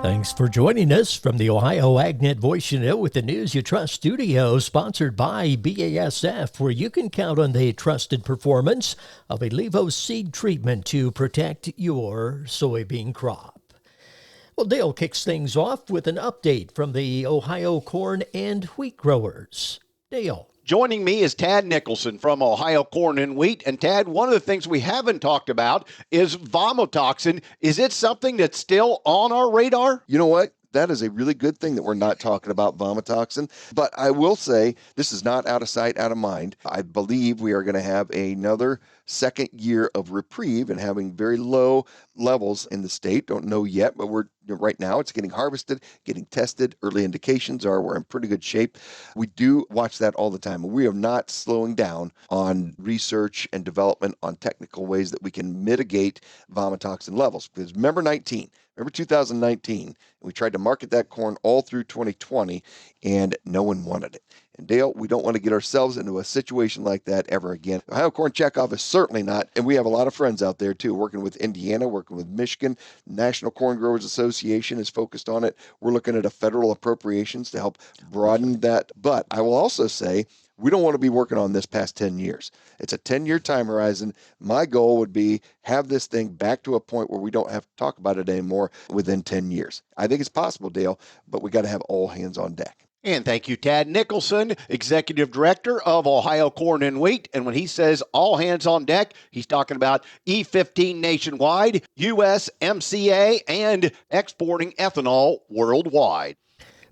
Thanks for joining us from the Ohio AgNet Voice with the News You Trust studio, sponsored by BASF, where you can count on the trusted performance of Elevo seed treatment to protect your soybean crop. Well, Dale kicks things off with an update from the Ohio corn and wheat growers. Dale. Joining me is Tad Nicholson from Ohio Corn and Wheat. And Tad, one of the things we haven't talked about is vomotoxin. Is it something that's still on our radar? You know what? That is a really good thing that we're not talking about vomotoxin. But I will say this is not out of sight, out of mind. I believe we are going to have another second year of reprieve and having very low levels in the state. Don't know yet, but right now it's getting harvested, getting tested. Early indications are we're in pretty good shape. We do watch that all the time. We are not slowing down on research and development on technical ways that we can mitigate vomotoxin levels. Because remember 2019, we tried to market that corn all through 2020, and no one wanted it. And Dale, we don't want to get ourselves into a situation like that ever again. Ohio Corn Checkoff is certainly not, and we have a lot of friends out there too, working with Indiana, working with Michigan. National Corn Growers Association is focused on it. We're looking at a federal appropriations to help broaden that. But I will also say, we don't want to be working on this past 10 years. It's a 10-year time horizon. My goal would be have this thing back to a point where we don't have to talk about it anymore within 10 years. I think it's possible, Dale, but we got to have all hands on deck. And thank you, Tad Nicholson, Executive Director of Ohio Corn and Wheat. And when he says all hands on deck, he's talking about E15 nationwide, USMCA, and exporting ethanol worldwide.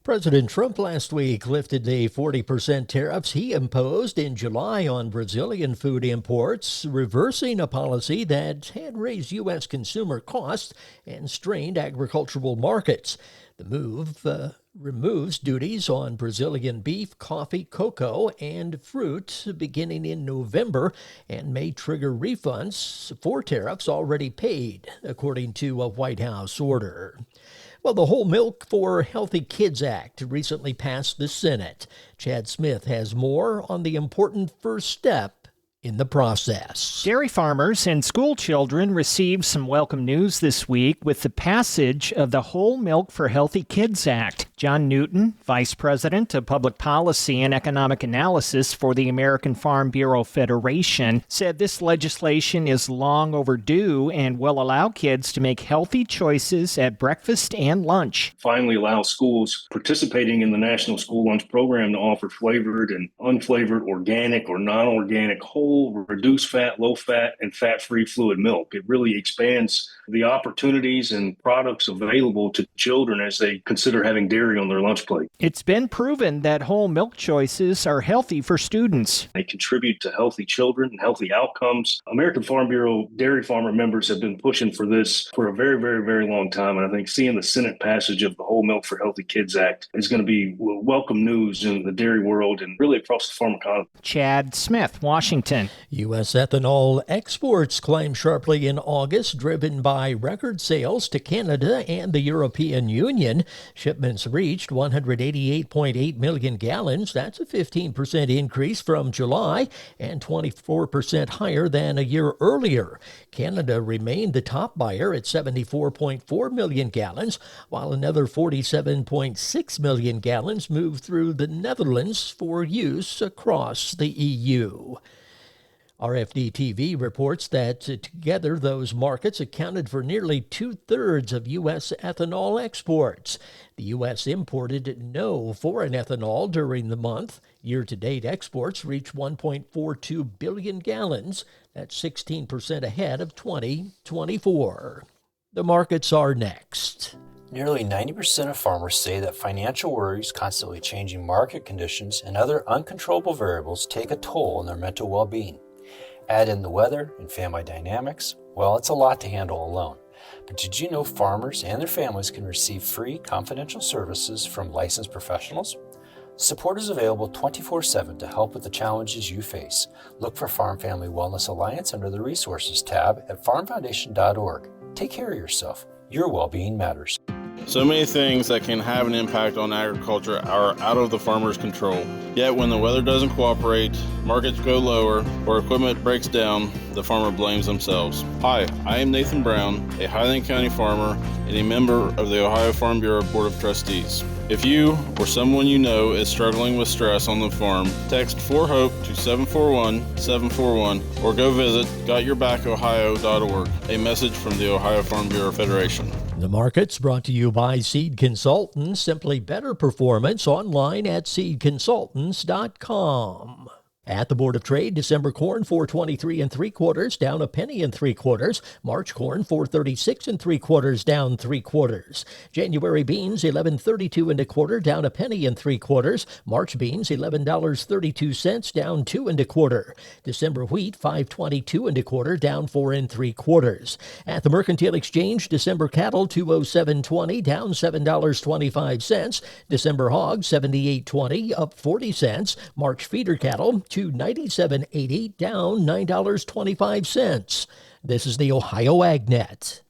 President Trump last week lifted the 40% tariffs he imposed in July on Brazilian food imports, reversing a policy that had raised U.S. consumer costs and strained agricultural markets. The move removes duties on Brazilian beef, coffee, cocoa, and fruit beginning in November and may trigger refunds for tariffs already paid, according to a White House order. Well, the Whole Milk for Healthy Kids Act recently passed the Senate. Chad Smith has more on the important first step in the process. Dairy farmers and school children received some welcome news this week with the passage of the Whole Milk for Healthy Kids Act. John Newton, Vice President of Public Policy and Economic Analysis for the American Farm Bureau Federation, said this legislation is long overdue and will allow kids to make healthy choices at breakfast and lunch. Finally allow schools participating in the National School Lunch Program to offer flavored and unflavored, organic or non-organic, whole, reduced fat, low fat, and fat-free fluid milk. It really expands the opportunities and products available to children as they consider having dairy on their lunch plate. It's been proven that whole milk choices are healthy for students. They contribute to healthy children and healthy outcomes. American Farm Bureau dairy farmer members have been pushing for this for a very, very, very long time. And I think seeing the Senate passage of the Whole Milk for Healthy Kids Act is going to be welcome news in the dairy world and really across the farm economy. Chad Smith, Washington. U.S. ethanol exports climbed sharply in August, driven by record sales to Canada and the European Union. Shipments reached 188.8 million gallons. That's a 15% increase from July and 24% higher than a year earlier. Canada remained the top buyer at 74.4 million gallons, while another 47.6 million gallons moved through the Netherlands for use across the EU. RFD-TV reports that together those markets accounted for nearly two-thirds of U.S. ethanol exports. The U.S. imported no foreign ethanol during the month. Year-to-date exports reached 1.42 billion gallons. That's 16% ahead of 2024. The markets are next. Nearly 90% of farmers say that financial worries, constantly changing market conditions, and other uncontrollable variables take a toll on their mental well-being. Add in the weather and family dynamics, well, it's a lot to handle alone. But did you know farmers and their families can receive free confidential services from licensed professionals? Support is available 24/7 to help with the challenges you face. Look for Farm Family Wellness Alliance under the Resources tab at farmfoundation.org. Take care of yourself. Your well-being matters. So many things that can have an impact on agriculture are out of the farmer's control. Yet when the weather doesn't cooperate, markets go lower, or equipment breaks down, the farmer blames themselves. Hi, I am Nathan Brown, a Highland County farmer and a member of the Ohio Farm Bureau Board of Trustees. If you or someone you know is struggling with stress on the farm, text 4HOPE to 741-741 or go visit gotyourbackohio.org. A message from the Ohio Farm Bureau Federation. The market's brought to you by Seed Consultants. Simply better performance online at seedconsultants.com. At the Board of Trade, December corn 4.23 3/4, down 1 3/4. March corn 4.36 3/4, down 3/4. January beans 11.32 1/4, down 1 3/4. March beans $11.32, down 2 1/4. December wheat 5.22 1/4, down 4 3/4. At the Mercantile Exchange, December cattle 207.20, down $7.25. December hogs 78.20, up 40 cents. March feeder cattle $297.80, down $9.25. This is the Ohio AgNet.